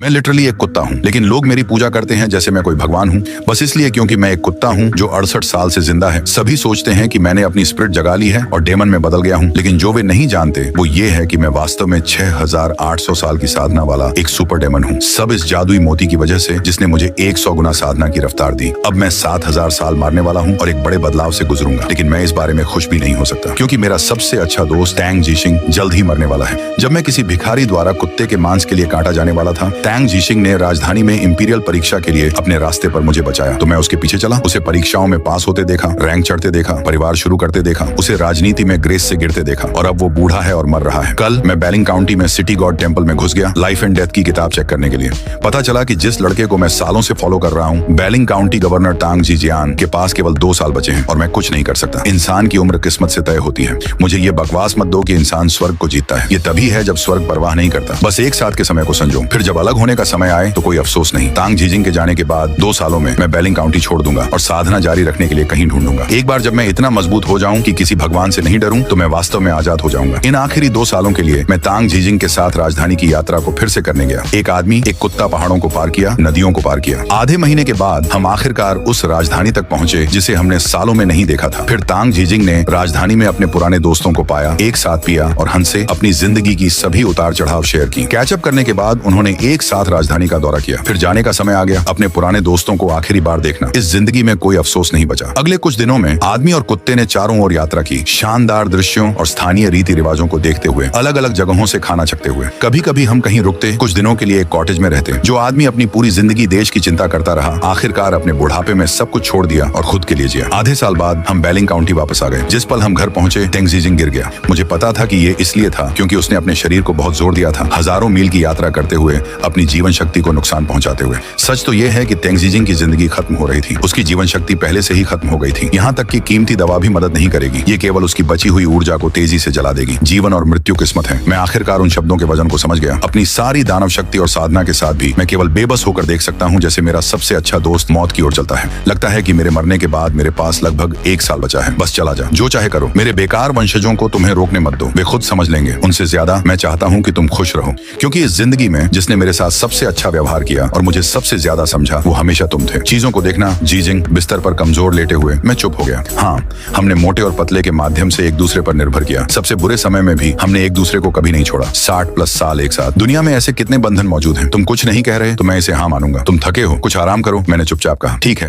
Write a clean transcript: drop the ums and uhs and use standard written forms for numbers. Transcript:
मैं लिटरली एक कुत्ता हूँ, लेकिन लोग मेरी पूजा करते हैं जैसे मैं कोई भगवान हूँ, बस इसलिए क्योंकि मैं एक कुत्ता हूँ जो 68 साल से जिंदा है। सभी सोचते हैं कि मैंने अपनी स्पिरिट जगा ली है और डेमन में बदल गया हूँ, लेकिन जो वे नहीं जानते वो ये है कि मैं वास्तव में 6800 साल की साधना वाला एक सुपर डेमन हूँ। सब इस जादुई मोती की वजह से जिसने मुझे 100 गुना साधना की रफ्तार दी। अब मैं 7000 साल मारने वाला हूँ और एक बड़े बदलाव से गुजरूंगा, लेकिन मैं इस बारे में खुश भी नहीं हो सकता क्योंकि मेरा सबसे अच्छा दोस्त टैंग जीशिंग जल्द ही मरने वाला है। जब मैं किसी भिखारी द्वारा कुत्ते के मांस के लिए काटा जाने वाला था, टैंग जीशिंग ने राजधानी में इंपीरियल परीक्षा के लिए अपने रास्ते पर मुझे बचाया, तो मैं उसके पीछे चला। उसे परीक्षाओं में पास होते देखा, रैंक चढ़ते देखा, परिवार शुरू करते देखा, उसे राजनीति में ग्रेस से गिरते देखा और अब वो बूढ़ा है और मर रहा है। कल मैं बेलिंग काउंटी में सिटी गॉड टेम्पल में घुस गया लाइफ एंड डेथ की किताब चेक करने के लिए। पता चला कि जिस लड़के को मैं सालों से फॉलो कर रहा हूँ, बेलिंग काउंटी गवर्नर टांग जी जियान के पास केवल 2 साल बचे हैं और मैं कुछ नहीं कर सकता। इंसान की उम्र किस्मत से तय होती है। मुझे ये बकवास मत दो कि इंसान स्वर्ग को जीतता है। ये तभी है जब स्वर्ग परवाह नहीं करता। बस एक साथ के समय को संजो, फिर जब अलग होने का समय आए तो कोई अफसोस नहीं। टांग जीजिंग के जाने के बाद 2 सालों में मैं बेलिंग काउंटी छोड़ दूंगा और साधना जारी रखने के लिए कहीं ढूंढूंगा। एक बार जब मैं इतना मजबूत हो जाऊं कि किसी भगवान से नहीं डरूं, तो मैं वास्तव में आजाद हो जाऊंगा। इन आखिरी 2 सालों के लिए मैं टांग जीजिंग के साथ राजधानी की यात्रा को फिर से करने गया। एक आदमी, एक कुत्ता पहाड़ों को पार किया, नदियों को पार किया। आधे महीने के बाद हम आखिरकार उस राजधानी तक पहुंचे जिसे हमने सालों में नहीं देखा था। फिर टांग जीजिंग ने राजधानी में अपने पुराने दोस्तों को पाया, एक साथ पिया और हंसे, अपनी जिंदगी की सभी उतार चढ़ाव शेयर की। कैचअप करने के बाद उन्होंने एक साथ राजधानी का दौरा किया। फिर जाने का समय आ गया, अपने पुराने दोस्तों को आखिरी बार देखना। इस जिंदगी में कोई अफसोस नहीं बचा। अगले कुछ दिनों में आदमी और कुत्ते ने चारों ओर यात्रा की, शानदार दृश्यों और स्थानीय रीति रिवाजों को देखते हुए, अलग अलग जगहों से खाना चखते हुए। कभी कभी हम कहीं रुकते, कुछ दिनों के लिए एक कॉटेज में रहते। जो आदमी अपनी पूरी जिंदगी देश की चिंता करता रहा, आखिरकार अपने बुढ़ापे में सब कुछ छोड़ दिया और खुद के लिए जिया। आधे साल बाद हम बेलिंग काउंटी वापस आ गए। जिस पल हम घर पहुंचे, टैंग जीजिंग गिर गया। मुझे पता था कि ये इसलिए था क्योंकि उसने अपने शरीर को बहुत जोर दिया था, हजारों मील की यात्रा करते हुए, अपनी जीवन शक्ति को नुकसान पहुंचाते हुए। सच तो यह है कि टैंग जीजिंग की जिंदगी खत्म हो रही थी। उसकी जीवन शक्ति पहले से ही खत्म हो गई थी। यहाँ तक कि कीमती दवा भी मदद नहीं करेगी। ये केवल उसकी बची हुई ऊर्जा को तेजी से जला देगी। जीवन और मृत्यु किस्मत है। मैं आखिरकार उन शब्दों के वजन को समझ गया। अपनी सारी दानव शक्ति और साधना के साथ भी मैं केवल बेबस होकर देख सकता हूँ जैसे मेरा सबसे अच्छा दोस्त मौत की ओर चलता है। लगता है कि मेरे मरने के बाद मेरे पास लगभग 1 साल बचा है। बस चला जा, जो चाहे करो। मेरे बेकार वंशजों को तुम्हें रोकने मत दो, वे खुद समझ लेंगे। उनसे ज्यादा मैं चाहता हूँ कि तुम खुश रहो, क्योंकि इस जिंदगी में जिसने मेरे साथ सबसे अच्छा व्यवहार किया और मुझे सबसे ज्यादा समझा, वो हमेशा तुम थे। चीजों को देखना, जीजिंग बिस्तर पर कमजोर लेटे हुए, मैं चुप हो गया। हाँ, हमने मोटे और पतले के माध्यम से एक दूसरे पर निर्भर किया। सबसे बुरे समय में भी हमने एक दूसरे को कभी नहीं छोड़ा। 60+ साल एक साथ। दुनिया में ऐसे कितने बंधन मौजूद हैं। तुम कुछ नहीं कह रहे तो मैं इसे हाँ मानूंगा। तुम थके हो, कुछ आराम करो। मैंने चुपचाप कहा, ठीक है।